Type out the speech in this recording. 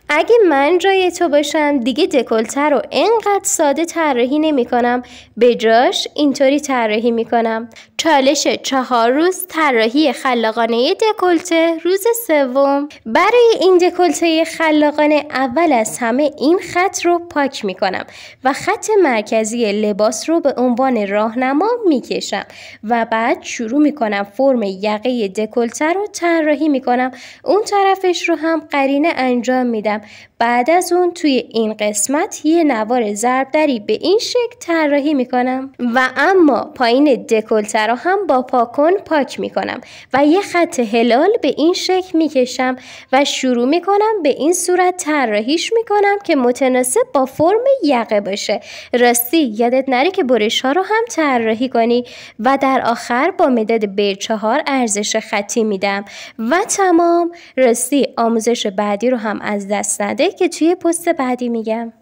اگه من جای تو باشم دیگه دکولته رو اینقدر ساده طراحی نمی کنم، به جاش اینطوری طراحی می کنم. چالش 4 روز طراحی خلاقانه دکولته روز 3. برای این دکولته خلاقانه اول از همه این خط رو پاک می کنم و خط مرکزی لباس رو به عنوان راهنما می کشم و بعد شروع می کنم فرم یقه دکولته رو طراحی می کنم. اون طرفش رو هم قرینه انجام میدم. بعد از اون توی این قسمت یه نوار ضربدری به این شکل طراحی میکنم و اما پایین دکولته رو هم با پاکن پاک میکنم و یه خط هلال به این شکل میکشم و شروع میکنم به این صورت طراحیش میکنم که متناسب با فرم یقه باشه. راستی یادت نره که برش ها رو هم طراحی کنی و در آخر با مداد B4 ارزش خطی میدم و تمام. راستی آموزش بعدی رو هم از دست نده که توی پست بعدی میگم.